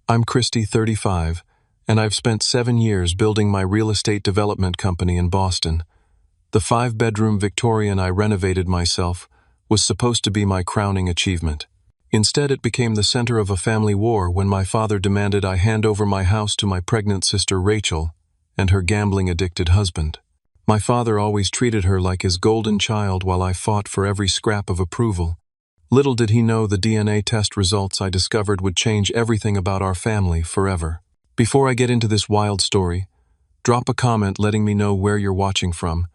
I'm Christy, 35, and I've spent 7 years building my real estate development company in Boston. The 5-bedroom Victorian I renovated myself was supposed to be my crowning achievement. Instead, it became the center of a family war when my father demanded I hand over my house to my pregnant sister Rachel and her gambling-addicted husband. My father always treated her like his golden child while I fought for every scrap of approval. Little did he know the DNA test results I discovered would change everything about our family forever. Before I get into this wild story, drop a comment letting me know where you're watching from,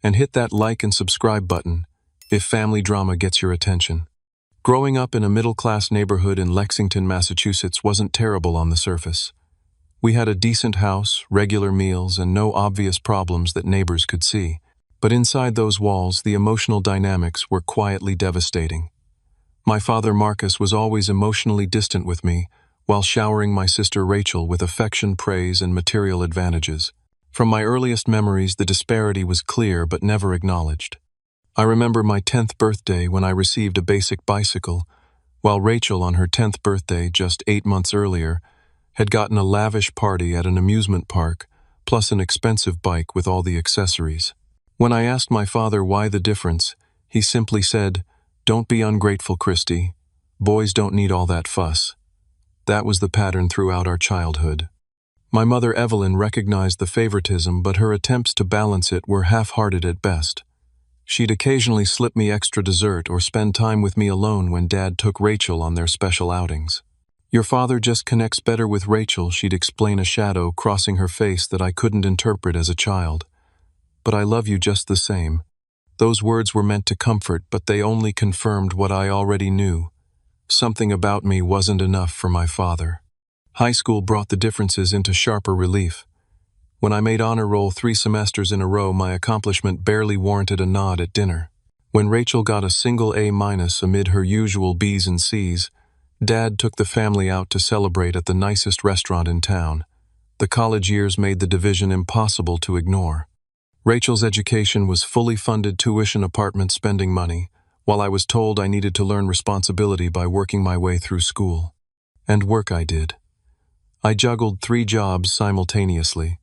and hit that like and subscribe button if family drama gets your attention. Growing up in a middle-class neighborhood in Lexington, Massachusetts wasn't terrible on the surface. We had a decent house, regular meals, and no obvious problems that neighbors could see. But inside those walls, the emotional dynamics were quietly devastating. My father, Marcus, was always emotionally distant with me, while showering my sister Rachel with affection, praise, and material advantages. From my earliest memories, the disparity was clear but never acknowledged. I remember my 10th birthday when I received a basic bicycle, while Rachel, on her 10th birthday just 8 months earlier, had gotten a lavish party at an amusement park, plus an expensive bike with all the accessories. When I asked my father why the difference, he simply said, "Don't be ungrateful, Christy. Boys don't need all that fuss." That was the pattern throughout our childhood. My mother, Evelyn, recognized the favoritism, but her attempts to balance it were half-hearted at best. She'd occasionally slip me extra dessert or spend time with me alone when Dad took Rachel on their special outings. "Your father just connects better with Rachel," she'd explain, a shadow crossing her face that I couldn't interpret as a child. "But I love you just the same." Those words were meant to comfort, but they only confirmed what I already knew. Something about me wasn't enough for my father. High school brought the differences into sharper relief. When I made honor roll 3 semesters in a row, my accomplishment barely warranted a nod at dinner. When Rachel got a single A- amid her usual B's and C's, Dad took the family out to celebrate at the nicest restaurant in town. The college years made the division impossible to ignore. Rachel's education was fully funded tuition apartment spending money, while I was told I needed to learn responsibility by working my way through school. And work I did. I juggled 3 jobs simultaneously: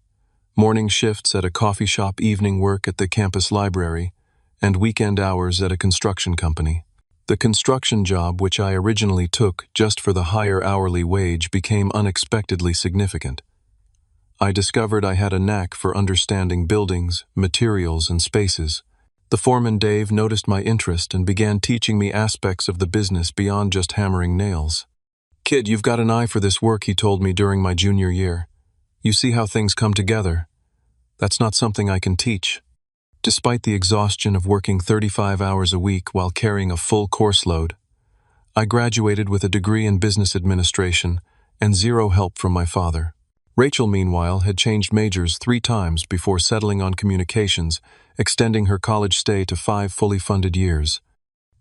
morning shifts at a coffee shop, evening work at the campus library, and weekend hours at a construction company. The construction job, which I originally took just for the higher hourly wage, became unexpectedly significant. I discovered I had a knack for understanding buildings, materials, and spaces. The foreman, Dave, noticed my interest and began teaching me aspects of the business beyond just hammering nails. "Kid, you've got an eye for this work," he told me during my junior year. "You see how things come together. That's not something I can teach." Despite the exhaustion of working 35 hours a week while carrying a full course load, I graduated with a degree in business administration and 0 help from my father. Rachel, meanwhile, had changed majors 3 times before settling on communications, extending her college stay to 5 fully funded years.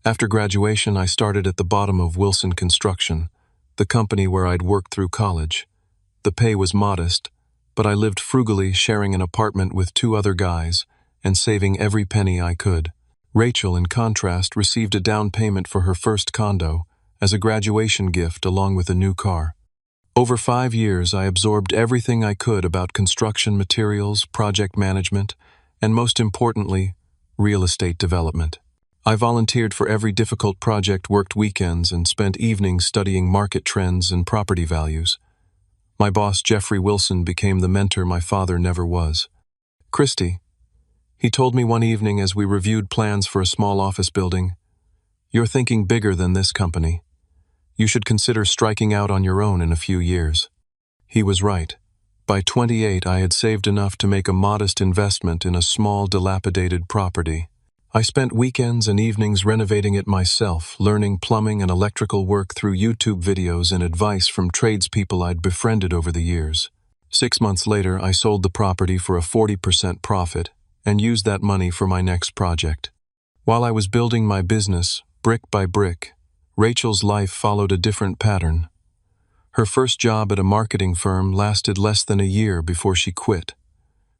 After graduation, I started at the bottom of Wilson Construction, the company where I'd worked through college. The pay was modest, but I lived frugally, sharing an apartment with 2 other guys and saving every penny I could. Rachel, in contrast, received a down payment for her first condo as a graduation gift along with a new car. Over 5 years, I absorbed everything I could about construction materials, project management, and most importantly, real estate development. I volunteered for every difficult project, worked weekends, and spent evenings studying market trends and property values. My boss, Jeffrey Wilson, became the mentor my father never was. "Christy," he told me one evening as we reviewed plans for a small office building, "you're thinking bigger than this company. You should consider striking out on your own in a few years." He was right. By 28, I had saved enough to make a modest investment in a small, dilapidated property. I spent weekends and evenings renovating it myself, learning plumbing and electrical work through YouTube videos and advice from tradespeople I'd befriended over the years. 6 months later, I sold the property for a 40% profit and used that money for my next project. While I was building my business, brick by brick, Rachel's life followed a different pattern. Her first job at a marketing firm lasted less than a year before she quit,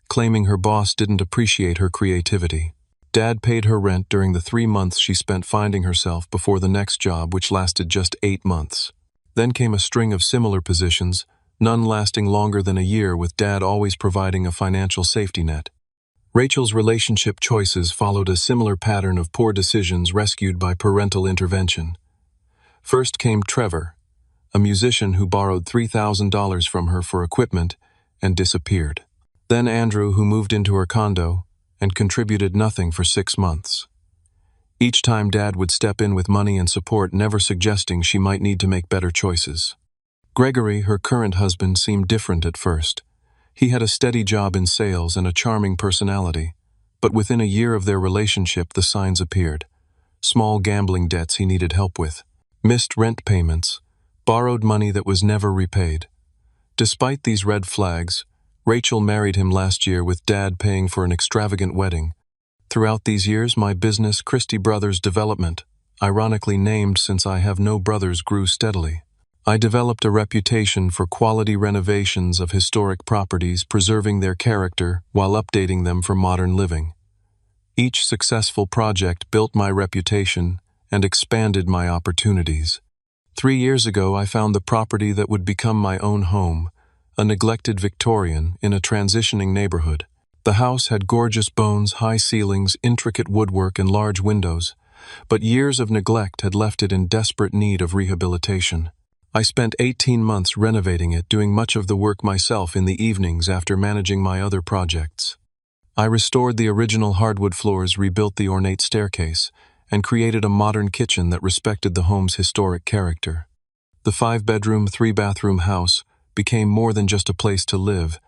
claiming her boss didn't appreciate her creativity. Dad paid her rent during the 3 months she spent finding herself before the next job, which lasted just 8 months. Then came a string of similar positions, none lasting longer than a year, with Dad always providing a financial safety net. Rachel's relationship choices followed a similar pattern of poor decisions rescued by parental intervention. First came Trevor, a musician who borrowed $3,000 from her for equipment and disappeared. Then Andrew, who moved into her condo and contributed nothing for 6 months. Each time Dad would step in with money and support, never suggesting she might need to make better choices. Gregory, her current husband, seemed different at first. He had a steady job in sales and a charming personality, but within a year of their relationship the signs appeared. Small gambling debts he needed help with, missed rent payments, borrowed money that was never repaid. Despite these red flags, Rachel married him last year, with Dad paying for an extravagant wedding. Throughout these years, my business, Qley Brothers Development, ironically named since I have no brothers, grew steadily. I developed a reputation for quality renovations of historic properties, preserving their character while updating them for modern living. Each successful project built my reputation and expanded my opportunities. 3 years ago, I found the property that would become my own home, a neglected Victorian in a transitioning neighborhood. The house had gorgeous bones, high ceilings, intricate woodwork, and large windows, but years of neglect had left it in desperate need of rehabilitation. I spent 18 months renovating it, doing much of the work myself in the evenings after managing my other projects. I restored the original hardwood floors, rebuilt the ornate staircase, and created a modern kitchen that respected the home's historic character. The 5-bedroom, 3-bathroom house became more than just a place to live.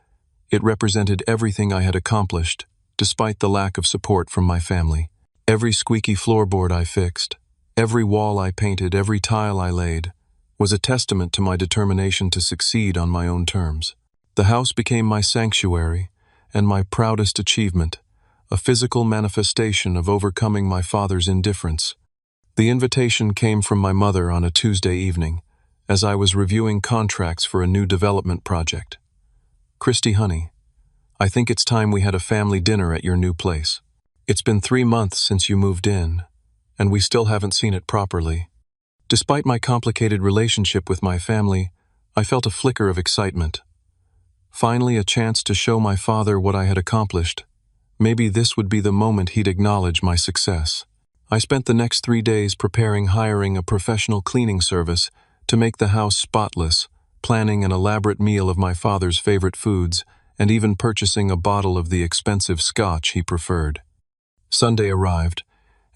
It represented everything I had accomplished, despite the lack of support from my family. Every squeaky floorboard I fixed, every wall I painted, every tile I laid, was a testament to my determination to succeed on my own terms. The house became my sanctuary and my proudest achievement, a physical manifestation of overcoming my father's indifference. The invitation came from my mother on a Tuesday evening, as I was reviewing contracts for a new development project. "Qley, honey, I think it's time we had a family dinner at your new place. It's been 3 months since you moved in, and we still haven't seen it properly." Despite my complicated relationship with my family, I felt a flicker of excitement. Finally, a chance to show my father what I had accomplished. Maybe this would be the moment he'd acknowledge my success. I spent the next 3 days hiring a professional cleaning service to make the house spotless, planning an elaborate meal of my father's favorite foods, and even purchasing a bottle of the expensive scotch he preferred. Sunday arrived,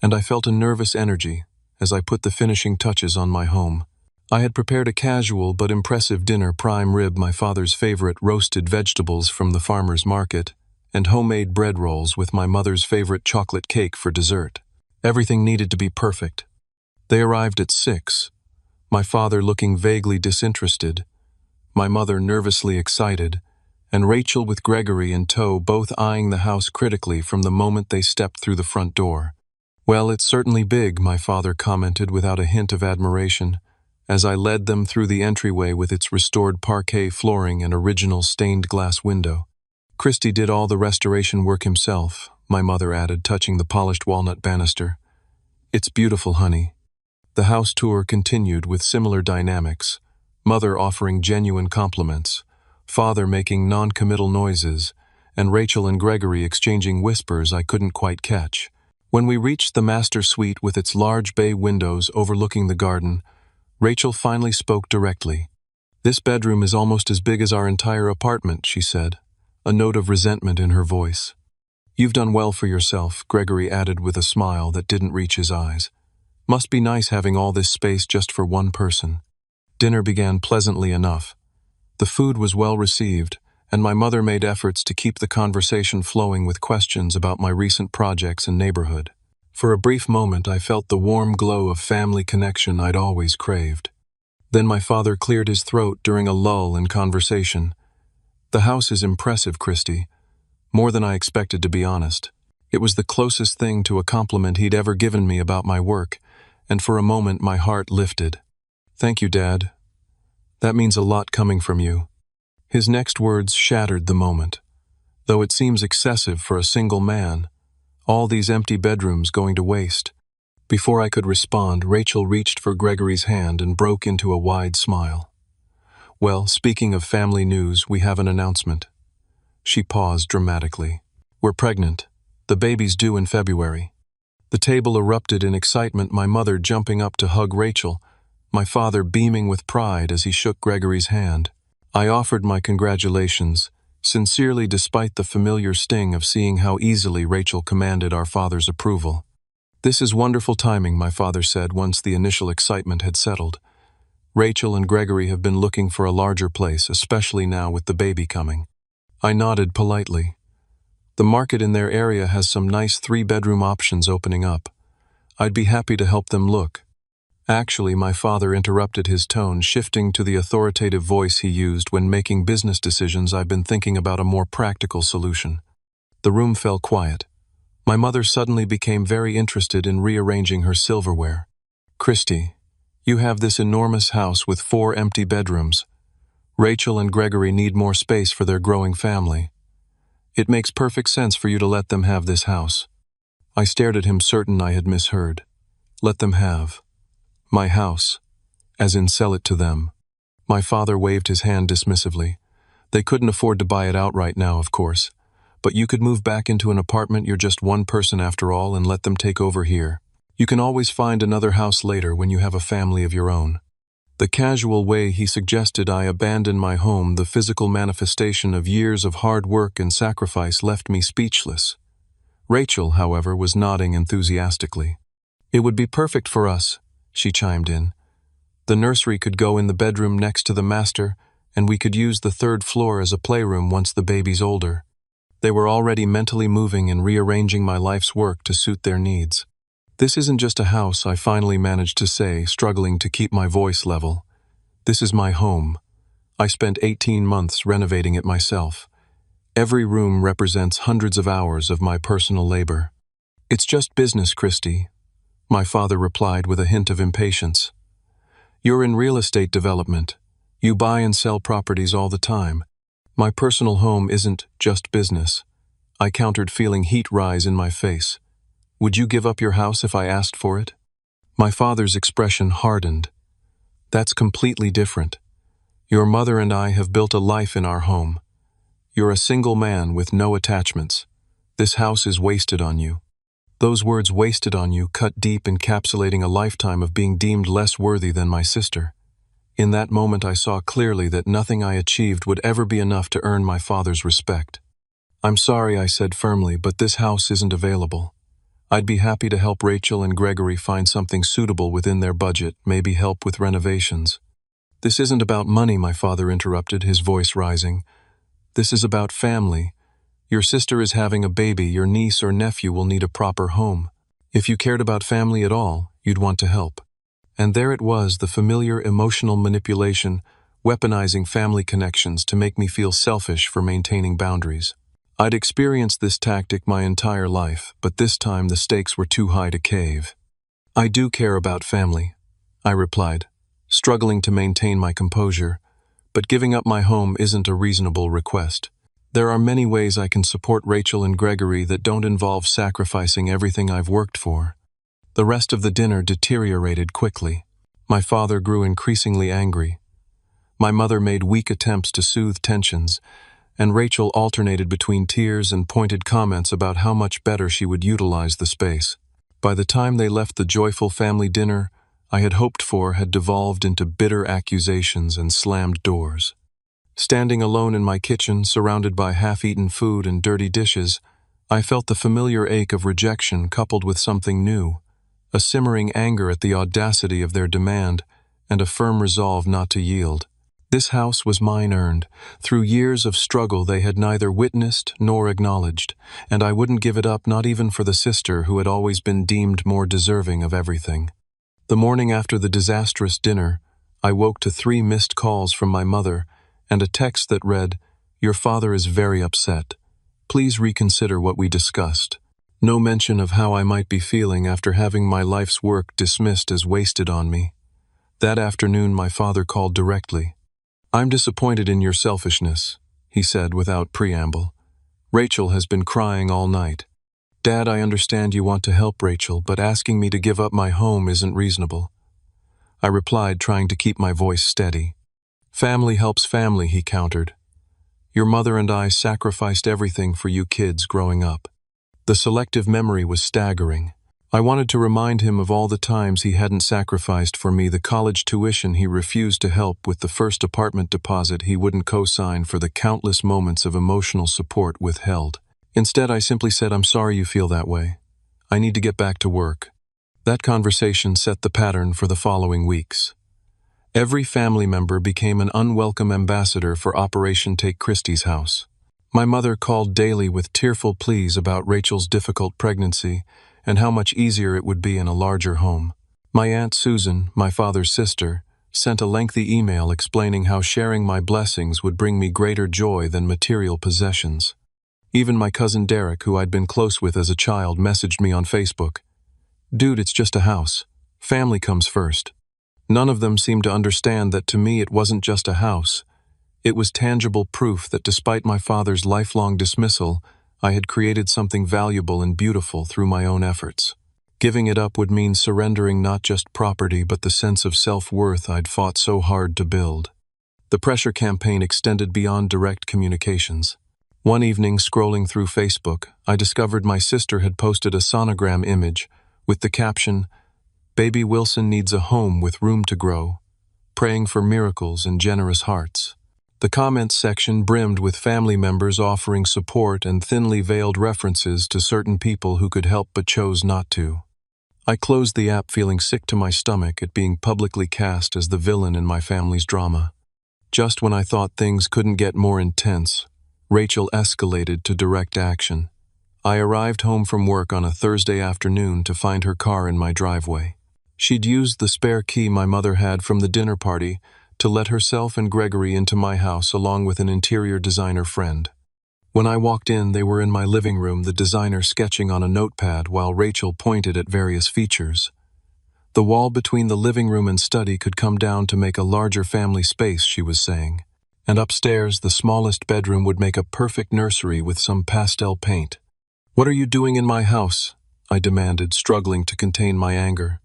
and I felt a nervous energy as I put the finishing touches on my home. I had prepared a casual but impressive dinner: prime rib, my father's favorite, roasted vegetables from the farmer's market, and homemade bread rolls with my mother's favorite chocolate cake for dessert. Everything needed to be perfect. They arrived at 6, my father looking vaguely disinterested, my mother nervously excited, and Rachel with Gregory in tow, both eyeing the house critically from the moment they stepped through the front door. "Well, it's certainly big," my father commented without a hint of admiration, as I led them through the entryway with its restored parquet flooring and original stained glass window. "Qley did all the restoration work himself," my mother added, touching the polished walnut banister. "It's beautiful, honey." The house tour continued with similar dynamics, mother offering genuine compliments, father making non-committal noises, and Rachel and Gregory exchanging whispers I couldn't quite catch. When we reached the master suite with its large bay windows overlooking the garden, Rachel finally spoke directly. "This bedroom is almost as big as our entire apartment," she said, a note of resentment in her voice. "You've done well for yourself," Gregory added with a smile that didn't reach his eyes. "Must be nice having all this space just for one person." Dinner began pleasantly enough. The food was well received, and my mother made efforts to keep the conversation flowing with questions about my recent projects and neighborhood. For a brief moment, I felt the warm glow of family connection I'd always craved. Then my father cleared his throat during a lull in conversation. "The house is impressive, Qley. More than I expected, to be honest. It was the closest thing to a compliment he'd ever given me about my work, and for a moment my heart lifted. "Thank you, Dad. That means a lot coming from you." His next words shattered the moment. "Though it seems excessive for a single man, all these empty bedrooms going to waste. Before I could respond, Rachel reached for Gregory's hand and broke into a wide smile. "Well, speaking of family news, we have an announcement." She paused dramatically. "We're pregnant. The baby's due in February." The table erupted in excitement, my mother jumping up to hug Rachel, my father beaming with pride as he shook Gregory's hand. I offered my congratulations, sincerely despite the familiar sting of seeing how easily Rachel commanded our father's approval. "This is wonderful timing," my father said once the initial excitement had settled. "Rachel and Gregory have been looking for a larger place, especially now with the baby coming." I nodded politely. "The market in their area has some nice 3-bedroom options opening up. I'd be happy to help them look." Actually, my father interrupted, his tone shifting to the authoritative voice he used when making business decisions. "I've been thinking about a more practical solution." The room fell quiet. My mother suddenly became very interested in rearranging her silverware. "Christy, you have this enormous house with 4 empty bedrooms. Rachel and Gregory need more space for their growing family. It makes perfect sense for you to let them have this house." I stared at him, certain I had misheard. "Let them have my house, as in sell it to them." My father waved his hand dismissively. "They couldn't afford to buy it outright now, of course. But you could move back into an apartment. You're just one person after all, and let them take over here. You can always find another house later when you have a family of your own." The casual way he suggested I abandon my home, the physical manifestation of years of hard work and sacrifice, left me speechless. Rachel, however, was nodding enthusiastically. "It would be perfect for us," she chimed in. "The nursery could go in the bedroom next to the master, and we could use the 3rd floor as a playroom once the baby's older." They were already mentally moving and rearranging my life's work to suit their needs. "This isn't just a house," I finally managed to say, struggling to keep my voice level. "This is my home. I spent 18 months renovating it myself. Every room represents hundreds of hours of my personal labor." "It's just business, Christy," my father replied with a hint of impatience. "You're in real estate development. You buy and sell properties all the time. My personal home isn't just business." I countered, feeling heat rise in my face. "Would you give up your house if I asked for it?" My father's expression hardened. "That's completely different. Your mother and I have built a life in our home. You're a single man with no attachments. This house is wasted on you." Those words, "wasted on you," cut deep, encapsulating a lifetime of being deemed less worthy than my sister. In that moment I saw clearly that nothing I achieved would ever be enough to earn my father's respect. "I'm sorry," I said firmly, "but this house isn't available. I'd be happy to help Rachel and Gregory find something suitable within their budget, maybe help with renovations." "This isn't about money," my father interrupted, his voice rising. "This is about family. Your sister is having a baby. Your niece or nephew will need a proper home. If you cared about family at all, you'd want to help." And there it was, the familiar emotional manipulation, weaponizing family connections to make me feel selfish for maintaining boundaries. I'd experienced this tactic my entire life, but this time the stakes were too high to cave. "I do care about family," I replied, struggling to maintain my composure, "but giving up my home isn't a reasonable request. There are many ways I can support Rachel and Gregory that don't involve sacrificing everything I've worked for." The rest of the dinner deteriorated quickly. My father grew increasingly angry. My mother made weak attempts to soothe tensions, and Rachel alternated between tears and pointed comments about how much better she would utilize the space. By the time they left, the joyful family dinner I had hoped for had devolved into bitter accusations and slammed doors. Standing alone in my kitchen, surrounded by half-eaten food and dirty dishes, I felt the familiar ache of rejection coupled with something new, a simmering anger at the audacity of their demand and a firm resolve not to yield. This house was mine, earned. Through years of struggle they had neither witnessed nor acknowledged, and I wouldn't give it up, not even for the sister who had always been deemed more deserving of everything. The morning after the disastrous dinner, I woke to 3 missed calls from my mother and a text that read, "Your father is very upset. Please reconsider what we discussed." No mention of how I might be feeling after having my life's work dismissed as wasted on me. That afternoon my father called directly. "I'm disappointed in your selfishness," he said without preamble. "Rachel has been crying all night. "Dad, I understand you want to help Rachel, but asking me to give up my home isn't reasonable," I replied, trying to keep my voice steady. "Family helps family," he countered. "Your mother and I sacrificed everything for you kids growing up." The selective memory was staggering. I wanted to remind him of all the times he hadn't sacrificed for me, the college tuition he refused to help with, the first apartment deposit he wouldn't co-sign for, the countless moments of emotional support withheld. Instead, I simply said, "I'm sorry you feel that way. I need to get back to work." That conversation set the pattern for the following weeks. Every family member became an unwelcome ambassador for Operation Take Christie's House. My mother called daily with tearful pleas about Rachel's difficult pregnancy and how much easier it would be in a larger home. My Aunt Susan, my father's sister, sent a lengthy email explaining how sharing my blessings would bring me greater joy than material possessions. Even my cousin Derek, who I'd been close with as a child, messaged me on Facebook, "Dude, it's just a house. Family comes first." None of them seemed to understand that to me it wasn't just a house. It was tangible proof that despite my father's lifelong dismissal, I had created something valuable and beautiful through my own efforts. Giving it up would mean surrendering not just property but the sense of self-worth I'd fought so hard to build. The pressure campaign extended beyond direct communications. One evening, scrolling through Facebook, I discovered my sister had posted a sonogram image with the caption, "Baby Wilson needs a home with room to grow. Praying for miracles and generous hearts." The comments section brimmed with family members offering support and thinly veiled references to certain people who could help but chose not to. I closed the app feeling sick to my stomach at being publicly cast as the villain in my family's drama. Just when I thought things couldn't get more intense, Rachel escalated to direct action. I arrived home from work on a Thursday afternoon to find her car in my driveway. She'd used the spare key my mother had from the dinner party to let herself and Gregory into my house along with an interior designer friend. When I walked in, they were in my living room, the designer sketching on a notepad while Rachel pointed at various features. The wall between the living room and study could come down to make a larger family space, she was saying. And upstairs, the smallest bedroom would make a perfect nursery with some pastel paint. "What are you doing in my house?" I demanded, struggling to contain my anger.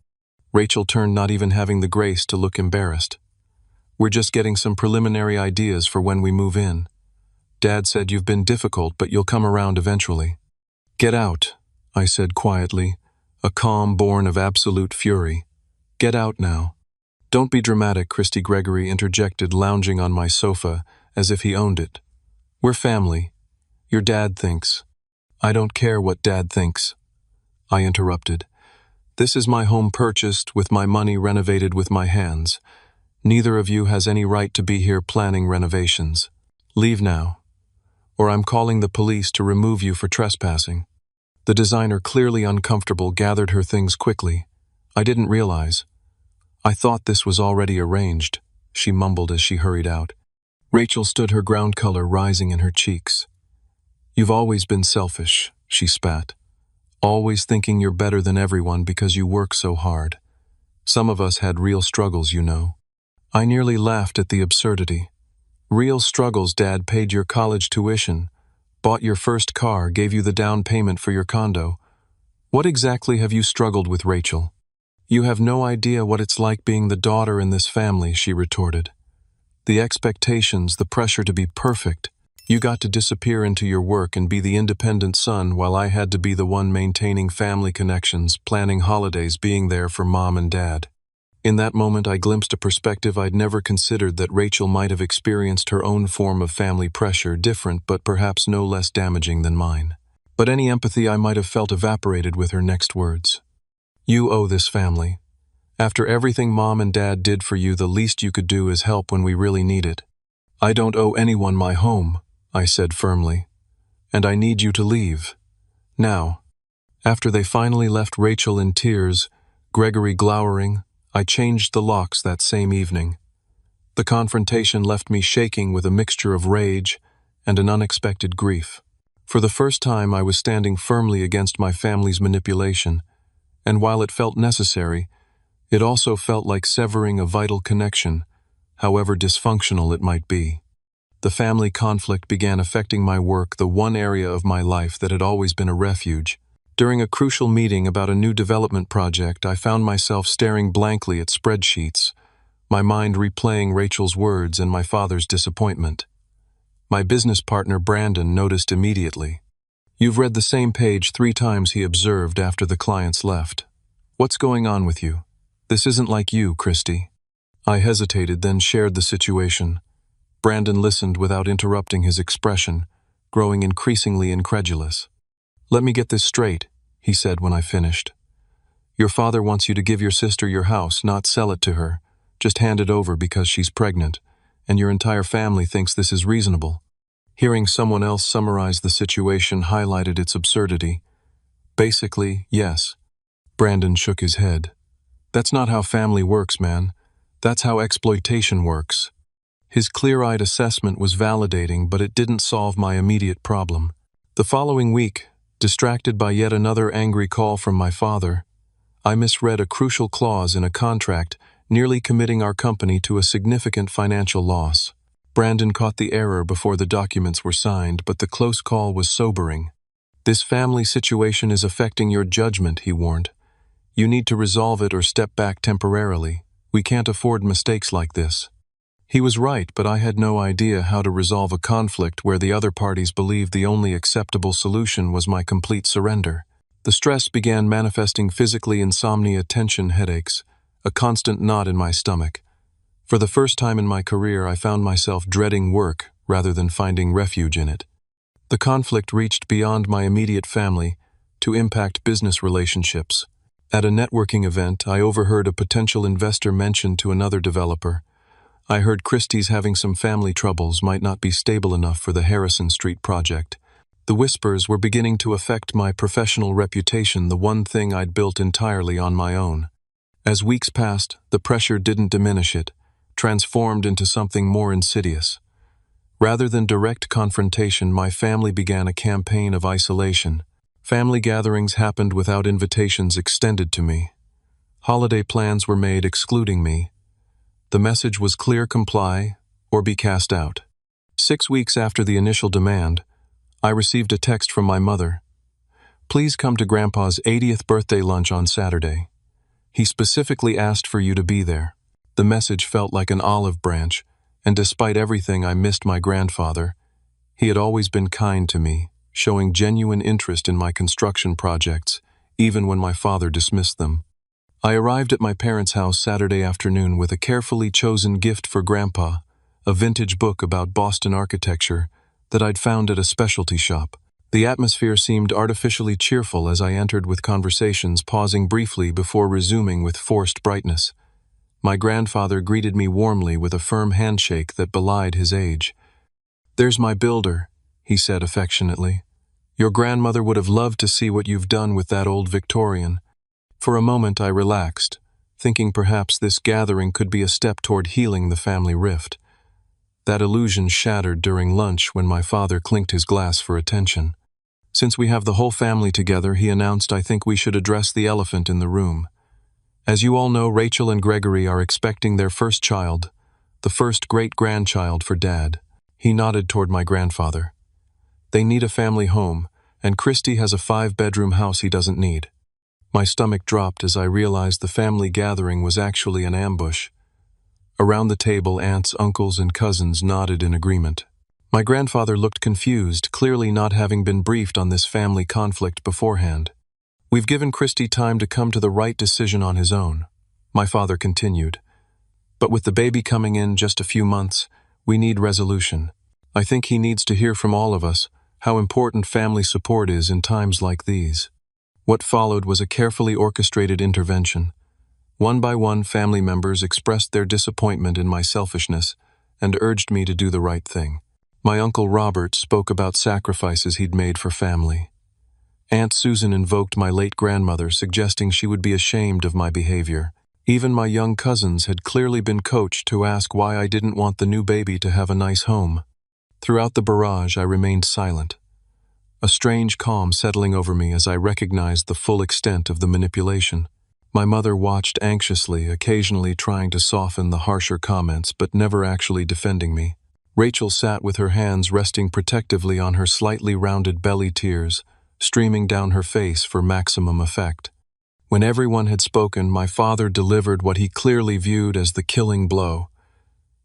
Rachel turned, not even having the grace to look embarrassed. "We're just getting some preliminary ideas for when we move in. Dad said you've been difficult, but you'll come around eventually." "Get out," I said quietly, a calm born of absolute fury. "Get out now." "Don't be dramatic," Christy Gregory interjected, lounging on my sofa as if he owned it. "We're family. Your dad thinks." "I don't care what Dad thinks," I interrupted. "This is my home, purchased with my money, renovated with my hands. Neither of you has any right to be here planning renovations. Leave now, or I'm calling the police to remove you for trespassing." The designer, clearly uncomfortable, gathered her things quickly. "I didn't realize. I thought this was already arranged," she mumbled as she hurried out. Rachel stood, her ground color rising in her cheeks. "You've always been selfish," she spat. "Always thinking you're better than everyone because you work so hard. Some of us had real struggles, you know." I nearly laughed at the absurdity. "Real struggles? Dad paid your college tuition, bought your first car, gave you the down payment for your condo. What exactly have you struggled with, Rachel?" "You have no idea what it's like being the daughter in this family," she retorted. "The expectations, the pressure to be perfect. You got to disappear into your work and be the independent son, while I had to be the one maintaining family connections, planning holidays, being there for Mom and Dad." In that moment, I glimpsed a perspective I'd never considered, that Rachel might have experienced her own form of family pressure, different but perhaps no less damaging than mine. But any empathy I might have felt evaporated with her next words. "You owe this family. After everything Mom and Dad did for you, the least you could do is help when we really need it." "I don't owe anyone my home," I said firmly. "And I need you to leave. Now." After they finally left, Rachel in tears, Gregory glowering, I changed the locks that same evening. The confrontation left me shaking with a mixture of rage and an unexpected grief. For the first time, I was standing firmly against my family's manipulation, and while it felt necessary, it also felt like severing a vital connection, however dysfunctional it might be. The family conflict began affecting my work, the one area of my life that had always been a refuge. During a crucial meeting about a new development project, I found myself staring blankly at spreadsheets, my mind replaying Rachel's words and my father's disappointment. My business partner Brandon noticed immediately. "You've read the same page 3 times," he observed after the clients left. "What's going on with you? This isn't like you, Christy." I hesitated, then shared the situation. Brandon listened without interrupting, his expression growing increasingly incredulous. "Let me get this straight," he said when I finished. "Your father wants you to give your sister your house, not sell it to her. Just hand it over because she's pregnant, and your entire family thinks this is reasonable." Hearing someone else summarize the situation highlighted its absurdity. "Basically, yes." Brandon shook his head. "That's not how family works, man. That's how exploitation works." His clear-eyed assessment was validating, but it didn't solve my immediate problem. The following week, distracted by yet another angry call from my father, I misread a crucial clause in a contract, nearly committing our company to a significant financial loss. Brandon caught the error before the documents were signed, but the close call was sobering. "This family situation is affecting your judgment," he warned. "You need to resolve it or step back temporarily. We can't afford mistakes like this." He was right, but I had no idea how to resolve a conflict where the other parties believed the only acceptable solution was my complete surrender. The stress began manifesting physically: insomnia, tension, headaches, a constant knot in my stomach. For the first time in my career, I found myself dreading work rather than finding refuge in it. The conflict reached beyond my immediate family to impact business relationships. At a networking event, I overheard a potential investor mention to another developer, "I heard Christie's having some family troubles, might not be stable enough for the Harrison Street project." The whispers were beginning to affect my professional reputation, the one thing I'd built entirely on my own. As weeks passed, the pressure didn't diminish, it transformed into something more insidious. Rather than direct confrontation, my family began a campaign of isolation. Family gatherings happened without invitations extended to me. Holiday plans were made excluding me. The message was clear: comply or be cast out. 6 weeks after the initial demand, I received a text from my mother. "Please come to Grandpa's 80th birthday lunch on Saturday. He specifically asked for you to be there." The message felt like an olive branch, and despite everything I missed my grandfather, he had always been kind to me, showing genuine interest in my construction projects, even when my father dismissed them. I arrived at my parents' house Saturday afternoon with a carefully chosen gift for Grandpa, a vintage book about Boston architecture that I'd found at a specialty shop. The atmosphere seemed artificially cheerful as I entered, with conversations pausing briefly before resuming with forced brightness. My grandfather greeted me warmly with a firm handshake that belied his age. "There's my builder," he said affectionately. "Your grandmother would have loved to see what you've done with that old Victorian." For a moment I relaxed, thinking perhaps this gathering could be a step toward healing the family rift. That illusion shattered during lunch when my father clinked his glass for attention. "Since we have the whole family together," he announced, "I think we should address the elephant in the room. As you all know, Rachel and Gregory are expecting their first child, the first great-grandchild for Dad." He nodded toward my grandfather. "They need a family home, and Christy has a 5-bedroom house he doesn't need." My stomach dropped as I realized the family gathering was actually an ambush. Around the table, aunts, uncles, and cousins nodded in agreement. My grandfather looked confused, clearly not having been briefed on this family conflict beforehand. "We've given Christy time to come to the right decision on his own," my father continued. "But with the baby coming in just a few months, we need resolution. I think he needs to hear from all of us how important family support is in times like these." What followed was a carefully orchestrated intervention. One by one, family members expressed their disappointment in my selfishness and urged me to do the right thing. My Uncle Robert spoke about sacrifices he'd made for family. Aunt Susan invoked my late grandmother, suggesting she would be ashamed of my behavior. Even my young cousins had clearly been coached to ask why I didn't want the new baby to have a nice home. Throughout the barrage, I remained silent, a strange calm settling over me as I recognized the full extent of the manipulation. My mother watched anxiously, occasionally trying to soften the harsher comments, but never actually defending me. Rachel sat with her hands resting protectively on her slightly rounded belly, tears streaming down her face for maximum effect. When everyone had spoken, my father delivered what he clearly viewed as the killing blow.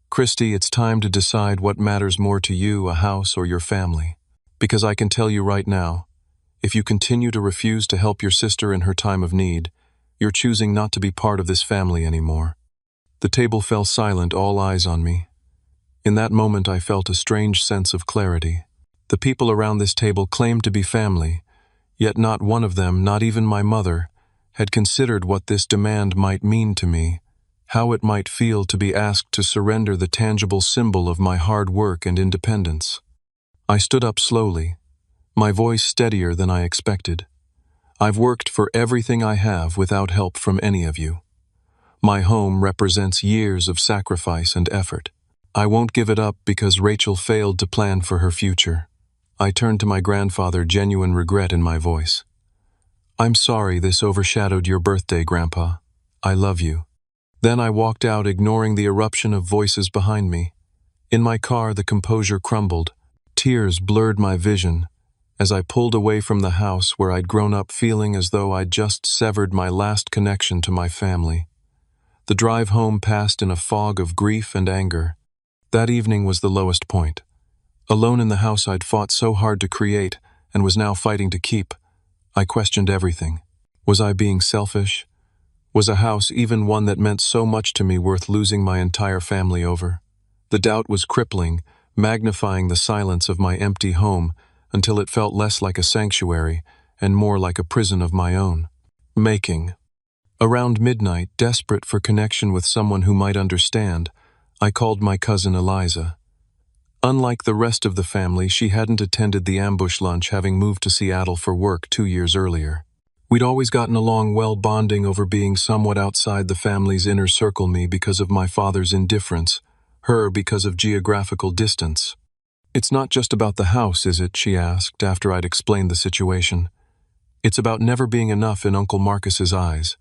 "Christy, it's time to decide what matters more to you, a house or your family. Because I can tell you right now, if you continue to refuse to help your sister in her time of need, you're choosing not to be part of this family anymore." The table fell silent, all eyes on me. In that moment I felt a strange sense of clarity. The people around this table claimed to be family, yet not one of them, not even my mother, had considered what this demand might mean to me, how it might feel to be asked to surrender the tangible symbol of my hard work and independence. I stood up slowly, my voice steadier than I expected. "I've worked for everything I have without help from any of you. My home represents years of sacrifice and effort. I won't give it up because Rachel failed to plan for her future." I turned to my grandfather, genuine regret in my voice. "I'm sorry this overshadowed your birthday, Grandpa. I love you." Then I walked out, ignoring the eruption of voices behind me. In my car, the composure crumbled. Tears blurred my vision as I pulled away from the house where I'd grown up, feeling as though I'd just severed my last connection to my family. The drive home passed in a fog of grief and anger. That evening was the lowest point. Alone in the house I'd fought so hard to create and was now fighting to keep, I questioned everything. Was I being selfish? Was a house, even one that meant so much to me, worth losing my entire family over? The doubt was crippling, magnifying the silence of my empty home until it felt less like a sanctuary and more like a prison of my own making. Around midnight, desperate for connection with someone who might understand, I called my cousin Eliza. Unlike the rest of the family, she hadn't attended the ambush lunch, having moved to Seattle for work 2 years earlier. We'd always gotten along well, bonding over being somewhat outside the family's inner circle, me because of my father's indifference, her because of geographical distance. "It's not just about the house, is it?" she asked after I'd explained the situation. "It's about never being enough in Uncle Marcus's eyes."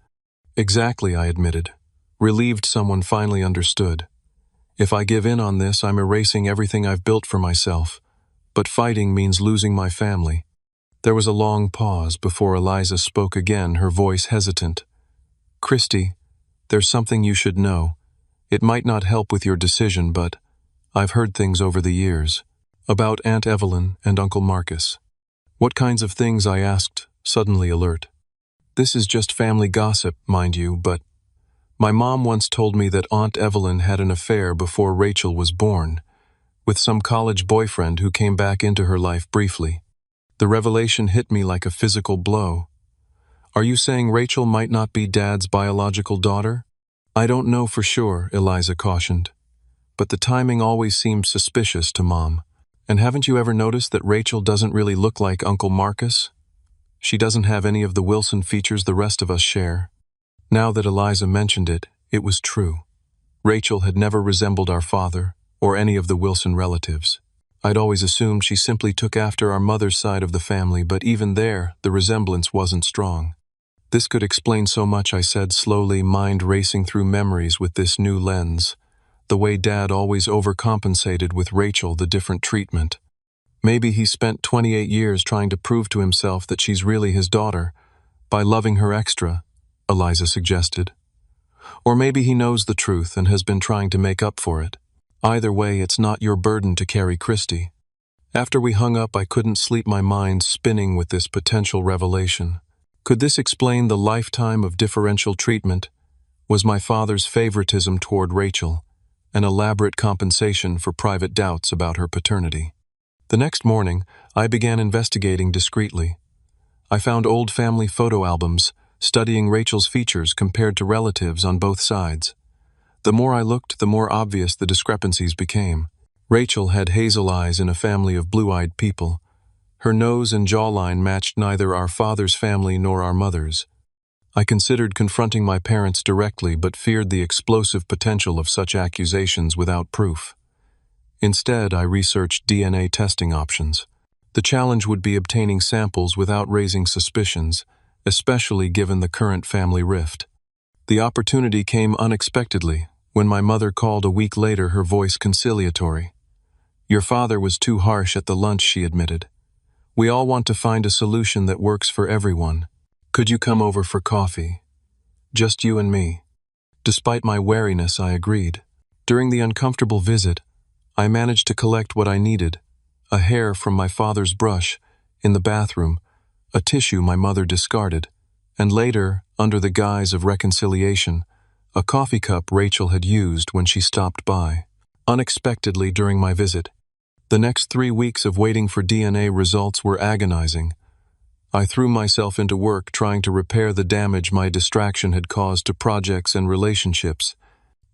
"Exactly," I admitted, relieved someone finally understood. "If I give in on this, I'm erasing everything I've built for myself. But fighting means losing my family." There was a long pause before Eliza spoke again, her voice hesitant. "Christy, there's something you should know. It might not help with your decision, but I've heard things over the years. About Aunt Evelyn and Uncle Marcus." "What kinds of things?" I asked, suddenly alert. "This is just family gossip, mind you, but my mom once told me that Aunt Evelyn had an affair before Rachel was born, with some college boyfriend who came back into her life briefly." The revelation hit me like a physical blow. "Are you saying Rachel might not be Dad's biological daughter?" "I don't know for sure," Eliza cautioned. "But the timing always seemed suspicious to Mom. And haven't you ever noticed that Rachel doesn't really look like Uncle Marcus? She doesn't have any of the Wilson features the rest of us share." Now that Eliza mentioned it, it was true. Rachel had never resembled our father or any of the Wilson relatives. I'd always assumed she simply took after our mother's side of the family, but even there, the resemblance wasn't strong. "This could explain so much," I said slowly, mind racing through memories with this new lens. The way Dad always overcompensated with Rachel, the different treatment. Maybe he spent 28 years trying to prove to himself that she's really his daughter, by loving her extra, Eliza suggested. Or maybe he knows the truth and has been trying to make up for it. Either way, it's not your burden to carry, Christy. After we hung up, I couldn't sleep, my mind spinning with this potential revelation. Could this explain the lifetime of differential treatment? Was my father's favoritism toward Rachel an elaborate compensation for private doubts about her paternity? The next morning, I began investigating discreetly. I found old family photo albums, studying Rachel's features compared to relatives on both sides. The more I looked, the more obvious the discrepancies became. Rachel had hazel eyes in a family of blue-eyed people. Her nose and jawline matched neither our father's family nor our mother's. I considered confronting my parents directly, but feared the explosive potential of such accusations without proof. Instead, I researched DNA testing options. The challenge would be obtaining samples without raising suspicions, especially given the current family rift. The opportunity came unexpectedly when my mother called a week later, her voice conciliatory. "Your father was too harsh at the lunch," she admitted. We all want to find a solution that works for everyone. Could you come over for coffee? Just you and me. Despite my wariness, I agreed. During the uncomfortable visit, I managed to collect what I needed: a hair from my father's brush in the bathroom, a tissue my mother discarded, and later, under the guise of reconciliation, a coffee cup Rachel had used when she stopped by. Unexpectedly during my visit, the next 3 weeks of waiting for DNA results were agonizing. I threw myself into work trying to repair the damage my distraction had caused to projects and relationships.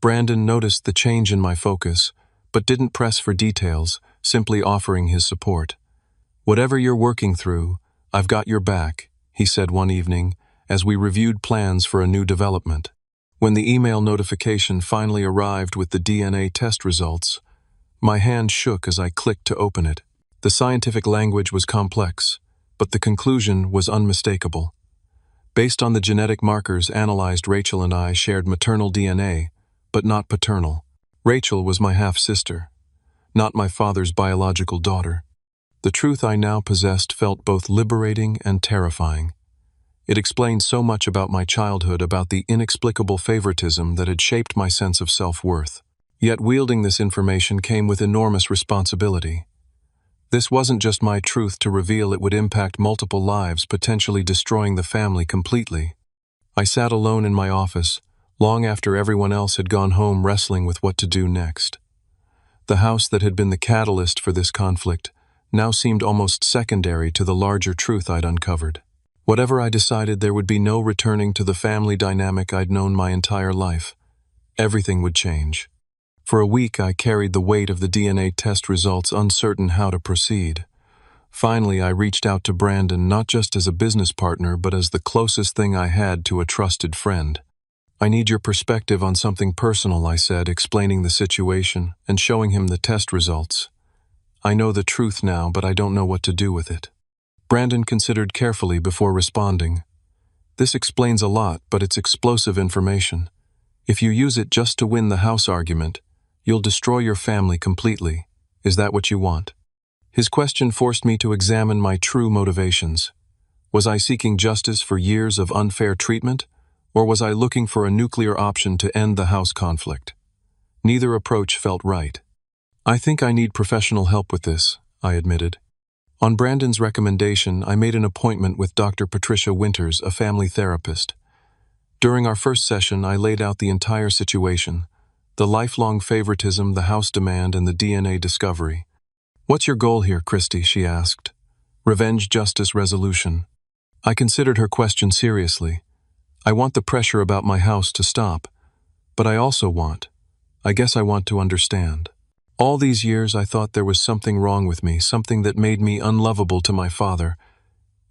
Brandon noticed the change in my focus, but didn't press for details, simply offering his support. "Whatever you're working through, I've got your back," he said one evening, as we reviewed plans for a new development. When the email notification finally arrived with the DNA test results, my hand shook as I clicked to open it. The scientific language was complex, but the conclusion was unmistakable. Based on the genetic markers analyzed, Rachel and I shared maternal DNA, but not paternal. Rachel was my half-sister, not my father's biological daughter. The truth I now possessed felt both liberating and terrifying. It explained so much about my childhood, about the inexplicable favoritism that had shaped my sense of self-worth. Yet wielding this information came with enormous responsibility. This wasn't just my truth to reveal, it would impact multiple lives, potentially destroying the family completely. I sat alone in my office, long after everyone else had gone home, wrestling with what to do next. The house that had been the catalyst for this conflict now seemed almost secondary to the larger truth I'd uncovered. Whatever I decided, there would be no returning to the family dynamic I'd known my entire life. Everything would change. For a week, I carried the weight of the DNA test results, uncertain how to proceed. Finally, I reached out to Brandon, not just as a business partner, but as the closest thing I had to a trusted friend. "I need your perspective on something personal," I said, explaining the situation and showing him the test results. "I know the truth now, but I don't know what to do with it." Brandon considered carefully before responding. "This explains a lot, but it's explosive information. If you use it just to win the house argument, you'll destroy your family completely. Is that what you want?" His question forced me to examine my true motivations. Was I seeking justice for years of unfair treatment, or was I looking for a nuclear option to end the house conflict? Neither approach felt right. "I think I need professional help with this," I admitted. On Brandon's recommendation, I made an appointment with Dr. Patricia Winters, a family therapist. During our first session, I laid out the entire situation: the lifelong favoritism, the house demand, and the DNA discovery. "What's your goal here, Christy?" she asked. "Revenge, justice, resolution." I considered her question seriously. I want the pressure about my house to stop, but I guess I want to understand. All these years I thought there was something wrong with me, something that made me unlovable to my father.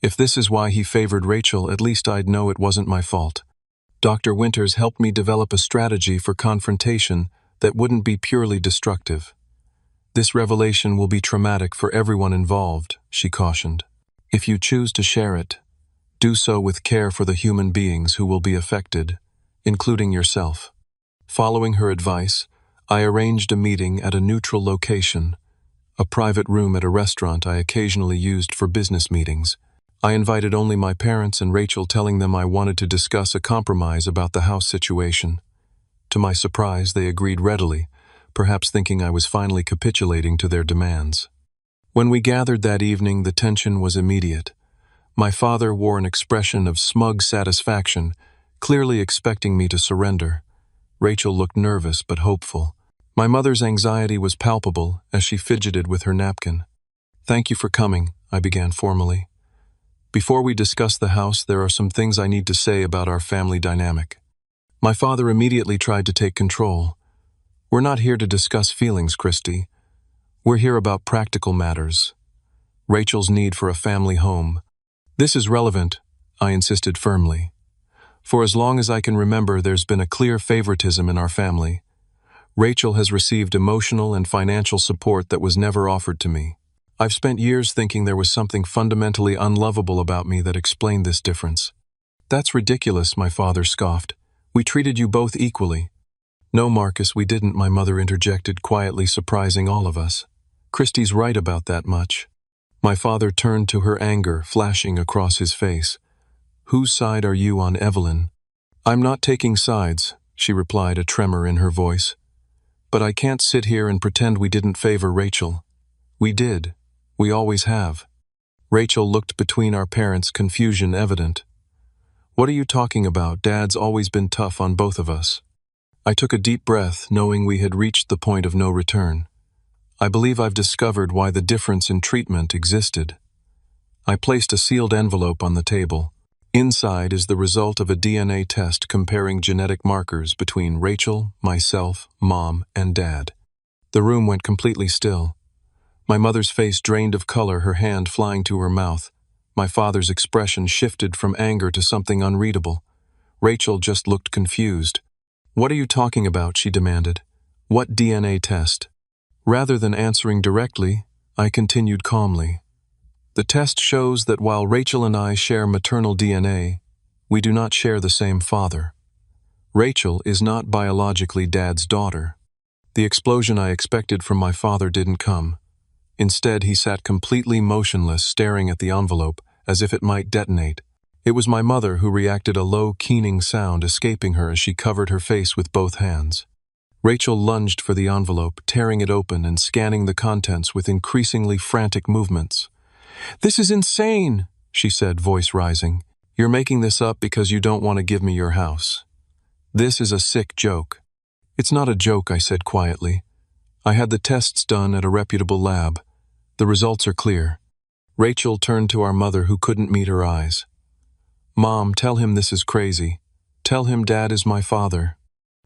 If this is why he favored Rachel, at least I'd know it wasn't my fault. Dr. Winters helped me develop a strategy for confrontation that wouldn't be purely destructive. "This revelation will be traumatic for everyone involved," she cautioned. "If you choose to share it, do so with care for the human beings who will be affected, including yourself." Following her advice, I arranged a meeting at a neutral location, a private room at a restaurant I occasionally used for business meetings. I invited only my parents and Rachel, telling them I wanted to discuss a compromise about the house situation. To my surprise, they agreed readily, perhaps thinking I was finally capitulating to their demands. When we gathered that evening, the tension was immediate. My father wore an expression of smug satisfaction, clearly expecting me to surrender. Rachel looked nervous but hopeful. My mother's anxiety was palpable as she fidgeted with her napkin. "Thank you for coming," I began formally. "Before we discuss the house, there are some things I need to say about our family dynamic." My father immediately tried to take control. "We're not here to discuss feelings, Christy. We're here about practical matters. Rachel's need for a family home. This is relevant," I insisted firmly. "For as long as I can remember, there's been a clear favoritism in our family. Rachel has received emotional and financial support that was never offered to me. I've spent years thinking there was something fundamentally unlovable about me that explained this difference." "That's ridiculous," my father scoffed. "We treated you both equally." "No, Marcus, we didn't," my mother interjected, quietly surprising all of us. "Christy's right about that much." My father turned to her, anger flashing across his face. "Whose side are you on, Evelyn?" "I'm not taking sides," she replied, a tremor in her voice. "But I can't sit here and pretend we didn't favor Rachel. We did. We always have." Rachel looked between our parents, confusion evident. "What are you talking about? Dad's always been tough on both of us." I took a deep breath, knowing we had reached the point of no return. "I believe I've discovered why the difference in treatment existed." I placed a sealed envelope on the table. Inside is the result of a DNA test comparing genetic markers between Rachel, myself, Mom, and Dad. The room went completely still. My mother's face drained of color, her hand flying to her mouth. My father's expression shifted from anger to something unreadable. Rachel just looked confused. "What are you talking about?" she demanded. "What DNA test?" Rather than answering directly, I continued calmly. "The test shows that while Rachel and I share maternal DNA, we do not share the same father. Rachel is not biologically Dad's daughter." The explosion I expected from my father didn't come. Instead, he sat completely motionless, staring at the envelope, as if it might detonate. It was my mother who reacted, a low, keening sound escaping her as she covered her face with both hands. Rachel lunged for the envelope, tearing it open and scanning the contents with increasingly frantic movements. "This is insane," she said, voice rising. "You're making this up because you don't want to give me your house. This is a sick joke." "It's not a joke," I said quietly. "I had the tests done at a reputable lab. The results are clear." Rachel turned to our mother, who couldn't meet her eyes. "Mom, tell him this is crazy. Tell him Dad is my father."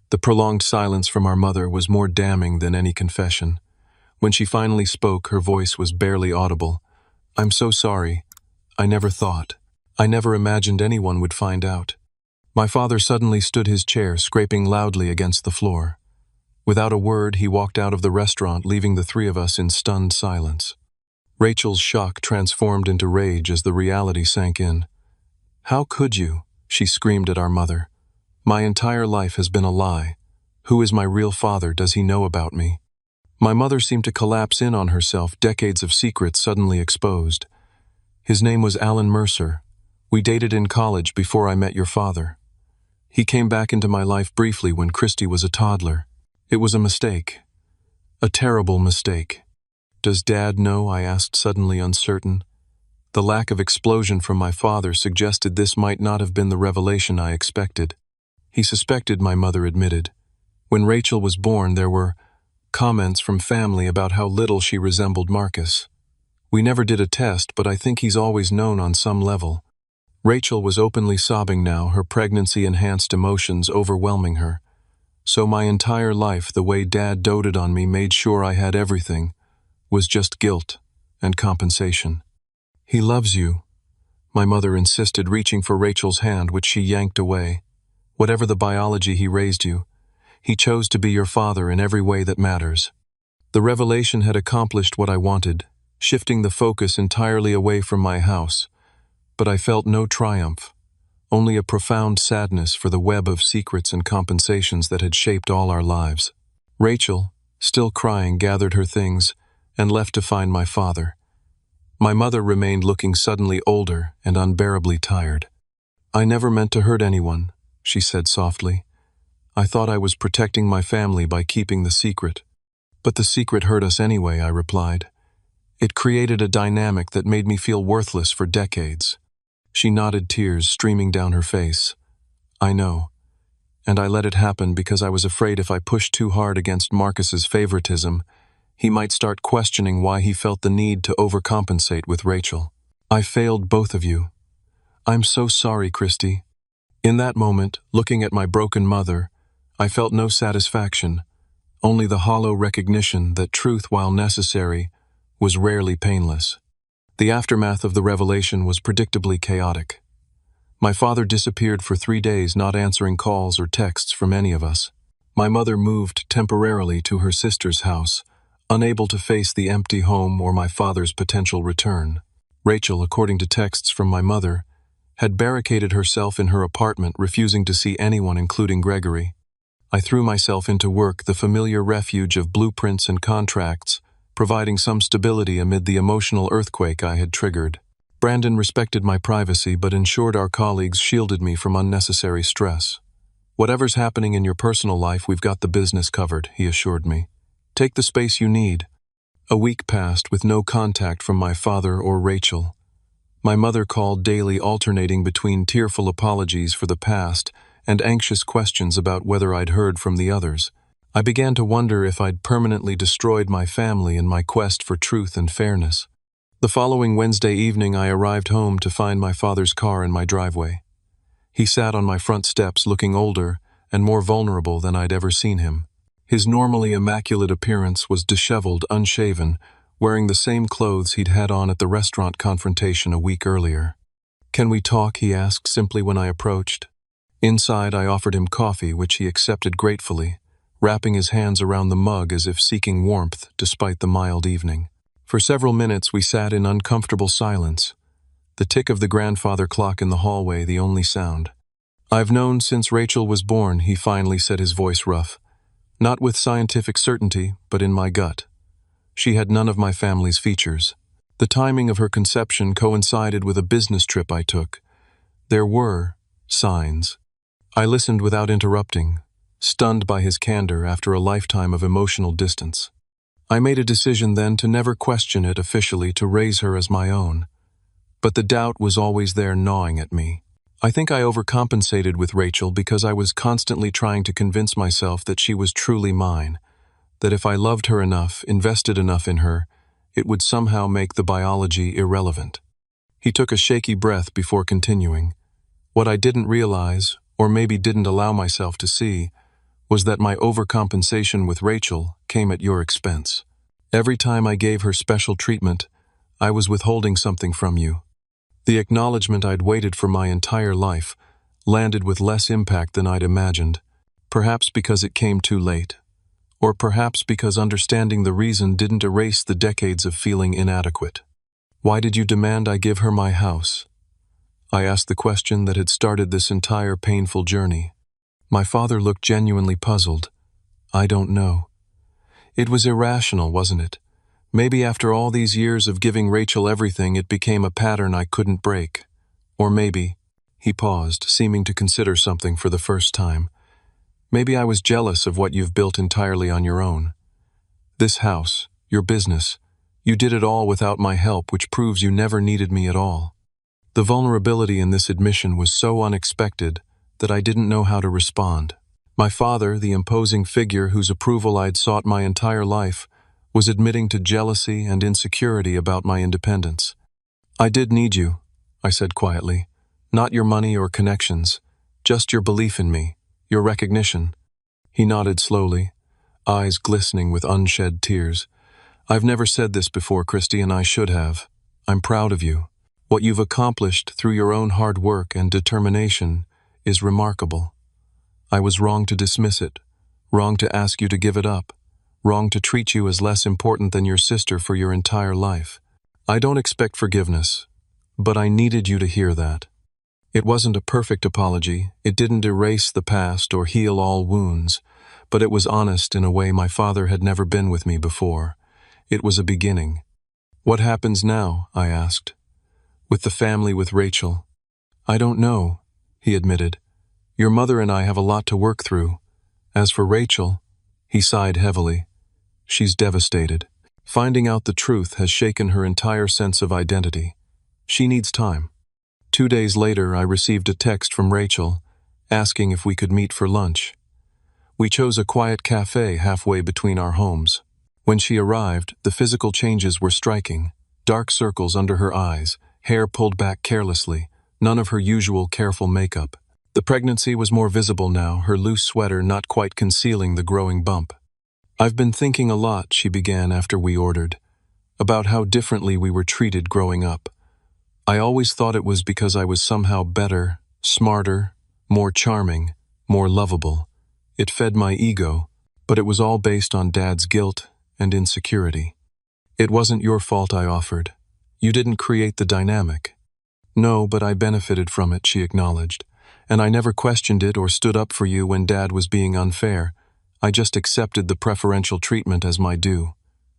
The prolonged silence from our mother was more damning than any confession. When she finally spoke, her voice was barely audible. "I'm so sorry. I never thought. I never imagined anyone would find out." My father suddenly stood his chair, scraping loudly against the floor. Without a word, he walked out of the restaurant, leaving the three of us in stunned silence. Rachel's shock transformed into rage as the reality sank in. "How could you?" she screamed at our mother. "My entire life has been a lie. Who is my real father? Does he know about me?" My mother seemed to collapse in on herself, decades of secrets suddenly exposed. "His name was Alan Mercer. We dated in college before I met your father. He came back into my life briefly when Christy was a toddler. It was a mistake. A terrible mistake." "Does Dad know?" I asked, suddenly uncertain. The lack of explosion from my father suggested this might not have been the revelation I expected. "He suspected," my mother admitted. "When Rachel was born, there were comments from family about how little she resembled Marcus. We never did a test, but I think he's always known on some level." Rachel was openly sobbing now, her pregnancy-enhanced emotions overwhelming her. "So my entire life, the way Dad doted on me, made sure I had everything, was just guilt and compensation." "He loves you," my mother insisted, reaching for Rachel's hand, which she yanked away. "Whatever the biology, he raised you. He chose to be your father in every way that matters." The revelation had accomplished what I wanted, shifting the focus entirely away from my house. But I felt no triumph, only a profound sadness for the web of secrets and compensations that had shaped all our lives. Rachel, still crying, gathered her things and left to find my father. My mother remained, looking suddenly older and unbearably tired. "I never meant to hurt anyone," she said softly. "I thought I was protecting my family by keeping the secret." "But the secret hurt us anyway," I replied. "It created a dynamic that made me feel worthless for decades." She nodded, tears streaming down her face. "I know. And I let it happen because I was afraid if I pushed too hard against Marcus's favoritism, he might start questioning why he felt the need to overcompensate with Rachel. I failed both of you. I'm so sorry, Christy." In that moment, looking at my broken mother, I felt no satisfaction, only the hollow recognition that truth, while necessary, was rarely painless. The aftermath of the revelation was predictably chaotic. My father disappeared for 3 days, not answering calls or texts from any of us. My mother moved temporarily to her sister's house, unable to face the empty home or my father's potential return. Rachel, according to texts from my mother, had barricaded herself in her apartment, refusing to see anyone, including Gregory. I threw myself into work, the familiar refuge of blueprints and contracts, providing some stability amid the emotional earthquake I had triggered. Brandon respected my privacy but ensured our colleagues shielded me from unnecessary stress. "Whatever's happening in your personal life, we've got the business covered," he assured me. "Take the space you need." A week passed with no contact from my father or Rachel. My mother called daily, alternating between tearful apologies for the past and anxious questions about whether I'd heard from the others. I began to wonder if I'd permanently destroyed my family in my quest for truth and fairness. The following Wednesday evening, I arrived home to find my father's car in my driveway. He sat on my front steps looking older and more vulnerable than I'd ever seen him. His normally immaculate appearance was disheveled, unshaven, wearing the same clothes he'd had on at the restaurant confrontation a week earlier. "Can we talk?" he asked simply when I approached. Inside, I offered him coffee, which he accepted gratefully, wrapping his hands around the mug as if seeking warmth despite the mild evening. For several minutes, we sat in uncomfortable silence, the tick of the grandfather clock in the hallway the only sound. "I've known since Rachel was born," he finally said, his voice rough. "Not with scientific certainty, but in my gut. She had none of my family's features. The timing of her conception coincided with a business trip I took. There were signs." I listened without interrupting, stunned by his candor after a lifetime of emotional distance. I made a decision then to never question it officially, to raise her as my own. But the doubt was always there, gnawing at me. I think I overcompensated with Rachel because I was constantly trying to convince myself that she was truly mine, that if I loved her enough, invested enough in her, it would somehow make the biology irrelevant. He took a shaky breath before continuing. "What I didn't realize, or maybe didn't allow myself to see, was that my overcompensation with Rachel came at your expense. Every time I gave her special treatment, I was withholding something from you. The acknowledgement I'd waited for my entire life landed with less impact than I'd imagined, perhaps because it came too late, or perhaps because understanding the reason didn't erase the decades of feeling inadequate. Why did you demand I give her my house?" I asked the question that had started this entire painful journey. My father looked genuinely puzzled. "I don't know. It was irrational, wasn't it? Maybe after all these years of giving Rachel everything, it became a pattern I couldn't break. Or maybe," he paused, seeming to consider something for the first time, "maybe I was jealous of what you've built entirely on your own. This house, your business, you did it all without my help, which proves you never needed me at all." The vulnerability in this admission was so unexpected that I didn't know how to respond. My father, the imposing figure whose approval I'd sought my entire life, was admitting to jealousy and insecurity about my independence. "I did need you," I said quietly. "Not your money or connections, just your belief in me, your recognition." He nodded slowly, eyes glistening with unshed tears. "I've never said this before, Christy, and I should have. I'm proud of you. What you've accomplished through your own hard work and determination is remarkable. I was wrong to dismiss it, wrong to ask you to give it up, wrong to treat you as less important than your sister for your entire life. I don't expect forgiveness, but I needed you to hear that. It wasn't a perfect apology, it didn't erase the past or heal all wounds, but it was honest in a way my father had never been with me before. It was a beginning." "What happens now?" I asked. "With the family, with Rachel?" "I don't know," he admitted. "Your mother and I have a lot to work through. As for Rachel," he sighed heavily, "she's devastated. Finding out the truth has shaken her entire sense of identity. She needs time." 2 days later, I received a text from Rachel, asking if we could meet for lunch. We chose a quiet cafe halfway between our homes. When she arrived, the physical changes were striking. Dark circles under her eyes, hair pulled back carelessly, none of her usual careful makeup. The pregnancy was more visible now, her loose sweater not quite concealing the growing bump. "I've been thinking a lot," she began after we ordered, "about how differently we were treated growing up. I always thought it was because I was somehow better, smarter, more charming, more lovable. It fed my ego, but it was all based on Dad's guilt and insecurity. It wasn't your fault," I offered. "You didn't create the dynamic." "No, but I benefited from it," she acknowledged. "And I never questioned it or stood up for you when Dad was being unfair. I just accepted the preferential treatment as my due."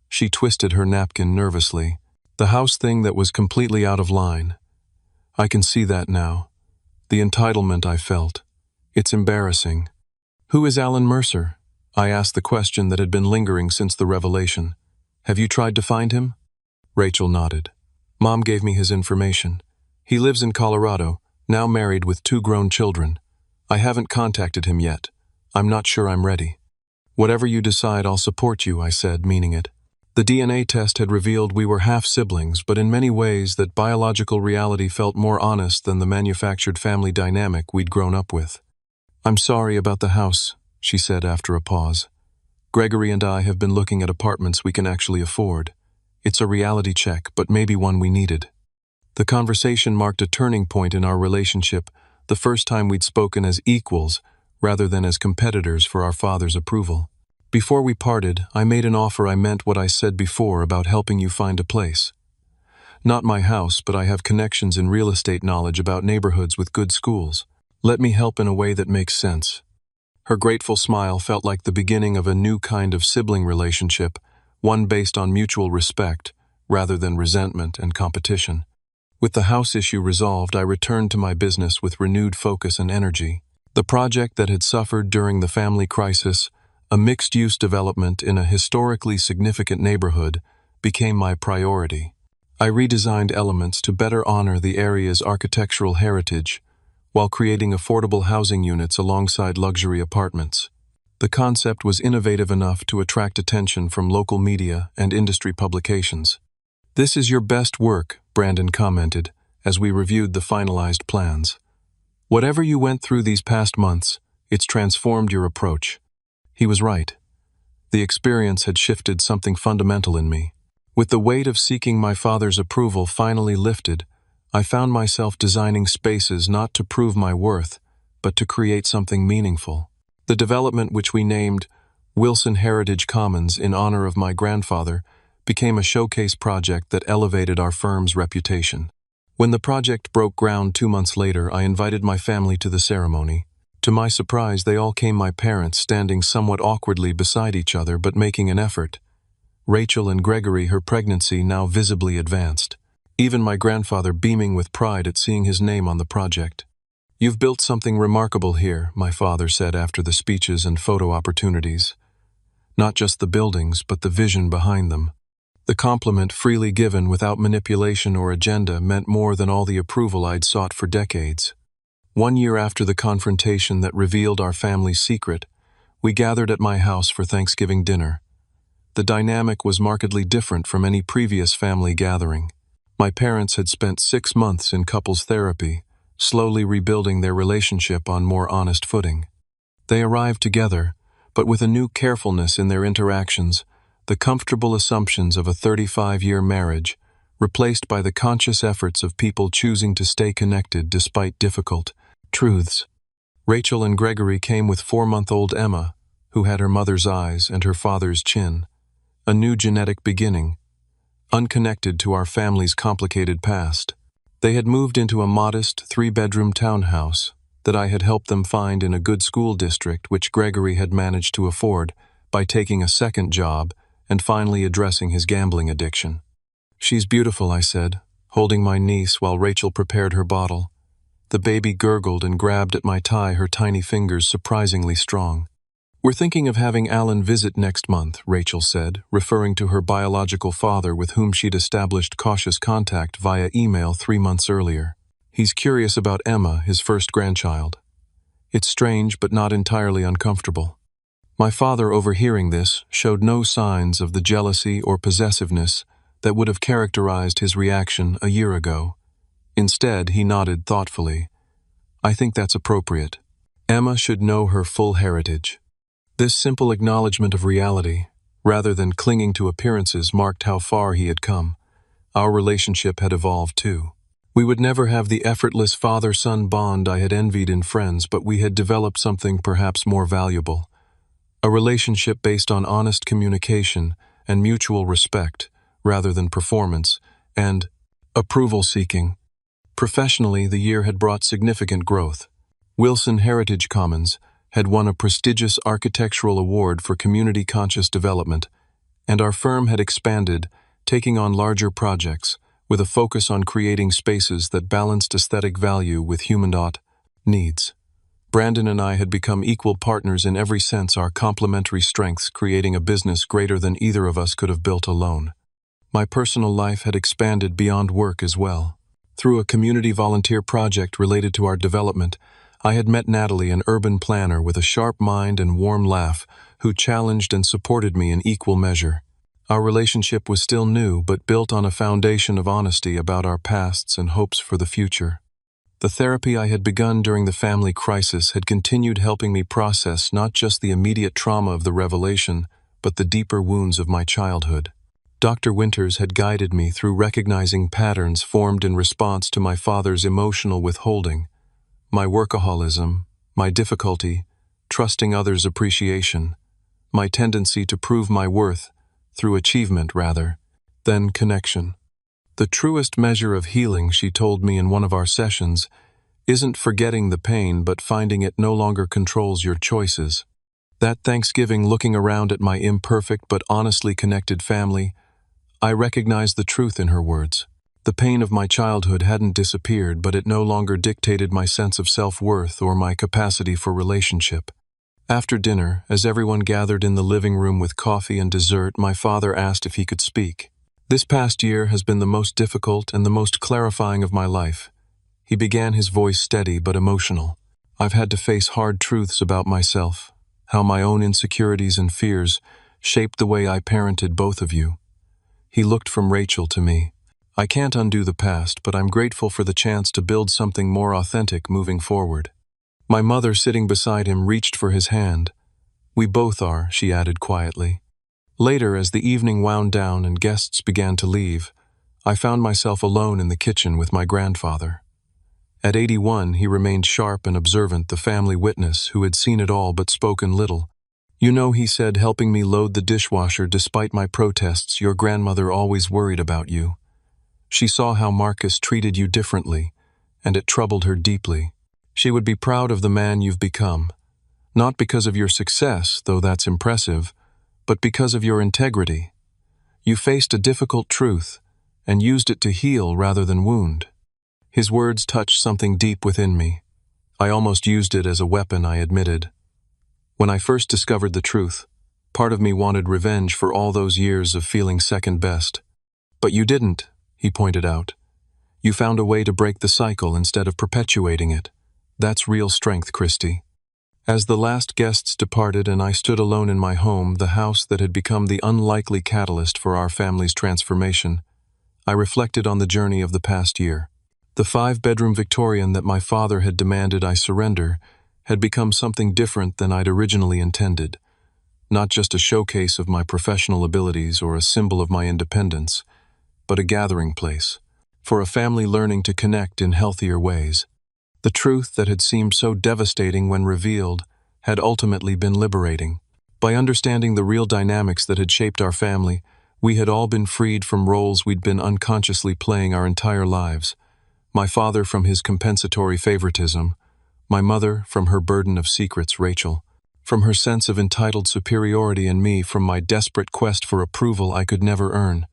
She twisted her napkin nervously. The house thing that was completely out of line. I can see that now. The entitlement I felt. It's embarrassing. Who is Alan Mercer? I asked the question that had been lingering since the revelation. Have you tried to find him? Rachel nodded. Mom gave me his information. He lives in Colorado, now married with 2 grown children. I haven't contacted him yet. I'm not sure I'm ready. Whatever you decide, I'll support you, I said, meaning it. The DNA test had revealed we were half-siblings, but in many ways that biological reality felt more honest than the manufactured family dynamic we'd grown up with. I'm sorry about the house, she said after a pause. Gregory and I have been looking at apartments we can actually afford. It's a reality check, but maybe one we needed. The conversation marked a turning point in our relationship, the first time we'd spoken as equals rather than as competitors for our father's approval. Before we parted, I made an offer I meant what I said before about helping you find a place. Not my house, but I have connections in real estate knowledge about neighborhoods with good schools. Let me help in a way that makes sense. Her grateful smile felt like the beginning of a new kind of sibling relationship, one based on mutual respect, rather than resentment and competition. With the house issue resolved, I returned to my business with renewed focus and energy. The project that had suffered during the family crisis, a mixed-use development in a historically significant neighborhood, became my priority. I redesigned elements to better honor the area's architectural heritage, while creating affordable housing units alongside luxury apartments. The concept was innovative enough to attract attention from local media and industry publications. "This is your best work," Brandon commented, as we reviewed the finalized plans. "Whatever you went through these past months, it's transformed your approach." He was right. The experience had shifted something fundamental in me. With the weight of seeking my father's approval finally lifted, I found myself designing spaces not to prove my worth, but to create something meaningful. The development, which we named Wilson Heritage Commons in honor of my grandfather, became a showcase project that elevated our firm's reputation. When the project broke ground 2 months later, I invited my family to the ceremony. To my surprise, they all came, my parents standing somewhat awkwardly beside each other but making an effort. Rachel and Gregory, her pregnancy now visibly advanced. Even my grandfather beaming with pride at seeing his name on the project. "You've built something remarkable here," my father said after the speeches and photo opportunities. "Not just the buildings, but the vision behind them." The compliment, freely given without manipulation or agenda, meant more than all the approval I'd sought for decades. 1 year after the confrontation that revealed our family's secret, we gathered at my house for Thanksgiving dinner. The dynamic was markedly different from any previous family gathering. My parents had spent 6 months in couples therapy, slowly rebuilding their relationship on more honest footing. They arrived together, but with a new carefulness in their interactions, the comfortable assumptions of a 35-year marriage, replaced by the conscious efforts of people choosing to stay connected despite difficult truths. Rachel and Gregory came with 4-month-old Emma, who had her mother's eyes and her father's chin. A new genetic beginning, unconnected to our family's complicated past. They had moved into a modest 3-bedroom townhouse that I had helped them find in a good school district, which Gregory had managed to afford by taking a second job and finally addressing his gambling addiction. "She's beautiful," I said, holding my niece while Rachel prepared her bottle. The baby gurgled and grabbed at my tie, her tiny fingers surprisingly strong. "We're thinking of having Alan visit next month," Rachel said, referring to her biological father with whom she'd established cautious contact via email 3 months earlier. "He's curious about Emma, his first grandchild. It's strange but not entirely uncomfortable." My father, overhearing this, showed no signs of the jealousy or possessiveness that would have characterized his reaction a year ago. Instead, he nodded thoughtfully. "I think that's appropriate. Emma should know her full heritage." This simple acknowledgement of reality, rather than clinging to appearances, marked how far he had come. Our relationship had evolved too. We would never have the effortless father-son bond I had envied in friends, but we had developed something perhaps more valuable. A relationship based on honest communication and mutual respect, rather than performance and approval-seeking. Professionally, the year had brought significant growth. Wilson Heritage Commons had won a prestigious architectural award for community-conscious development, and our firm had expanded, taking on larger projects, with a focus on creating spaces that balanced aesthetic value with human needs. Brandon and I had become equal partners in every sense, our complementary strengths creating a business greater than either of us could have built alone. My personal life had expanded beyond work as well. Through a community volunteer project related to our development, I had met Natalie, an urban planner with a sharp mind and warm laugh, who challenged and supported me in equal measure. Our relationship was still new, but built on a foundation of honesty about our pasts and hopes for the future. The therapy I had begun during the family crisis had continued helping me process not just the immediate trauma of the revelation, but the deeper wounds of my childhood. Dr. Winters had guided me through recognizing patterns formed in response to my father's emotional withholding, my workaholism, my difficulty, trusting others' appreciation, my tendency to prove my worth through achievement rather than connection. The truest measure of healing, she told me in one of our sessions, isn't forgetting the pain but finding it no longer controls your choices. That Thanksgiving, looking around at my imperfect but honestly connected family, I recognized the truth in her words. The pain of my childhood hadn't disappeared, but it no longer dictated my sense of self-worth or my capacity for relationship. After dinner, as everyone gathered in the living room with coffee and dessert, my father asked if he could speak. This past year has been the most difficult and the most clarifying of my life. He began, his voice steady but emotional. I've had to face hard truths about myself, how my own insecurities and fears shaped the way I parented both of you. He looked from Rachel to me. I can't undo the past, but I'm grateful for the chance to build something more authentic moving forward. My mother, sitting beside him, reached for his hand. We both are, she added quietly. Later, as the evening wound down and guests began to leave, I found myself alone in the kitchen with my grandfather. At 81, he remained sharp and observant, the family witness who had seen it all but spoken little. You know, he said, helping me load the dishwasher despite my protests, your grandmother always worried about you. She saw how Marcus treated you differently, and it troubled her deeply. She would be proud of the man you've become, not because of your success, though that's impressive, but because of your integrity. You faced a difficult truth and used it to heal rather than wound. His words touched something deep within me. I almost used it as a weapon, I admitted. When I first discovered the truth, part of me wanted revenge for all those years of feeling second best. But you didn't, he pointed out. You found a way to break the cycle instead of perpetuating it. That's real strength, Christy. As the last guests departed and I stood alone in my home, the house that had become the unlikely catalyst for our family's transformation, I reflected on the journey of the past year. The 5-bedroom Victorian that my father had demanded I surrender had become something different than I'd originally intended. Not just a showcase of my professional abilities or a symbol of my independence, but a gathering place for a family learning to connect in healthier ways. The truth that had seemed so devastating when revealed had ultimately been liberating. By understanding the real dynamics that had shaped our family, we had all been freed from roles we'd been unconsciously playing our entire lives. My father from his compensatory favoritism, my mother from her burden of secrets, Rachel, from her sense of entitled superiority, and me from my desperate quest for approval I could never earn.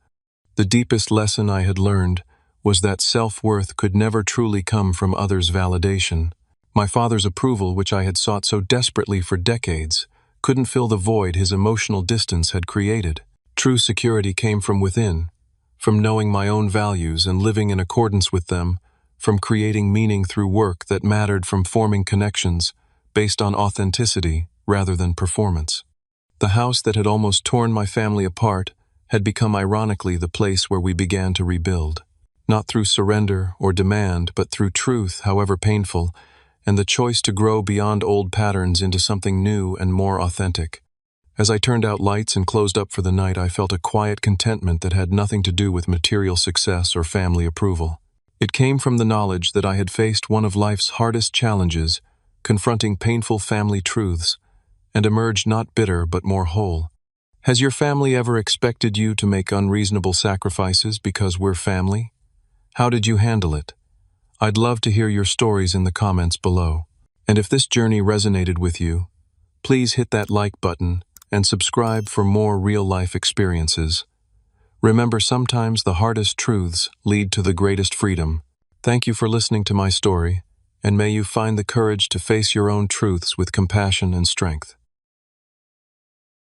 The deepest lesson I had learned was that self-worth could never truly come from others' validation. My father's approval, which I had sought so desperately for decades, couldn't fill the void his emotional distance had created. True security came from within, from knowing my own values and living in accordance with them, from creating meaning through work that mattered, from forming connections based on authenticity rather than performance. The house that had almost torn my family apart had become ironically the place where we began to rebuild. Not through surrender or demand, but through truth, however painful, and the choice to grow beyond old patterns into something new and more authentic. As I turned out lights and closed up for the night, I felt a quiet contentment that had nothing to do with material success or family approval. It came from the knowledge that I had faced one of life's hardest challenges, confronting painful family truths, and emerged not bitter but more whole. Has your family ever expected you to make unreasonable sacrifices because we're family? How did you handle it? I'd love to hear your stories in the comments below. And if this journey resonated with you, please hit that like button and subscribe for more real-life experiences. Remember, sometimes the hardest truths lead to the greatest freedom. Thank you for listening to my story, and may you find the courage to face your own truths with compassion and strength.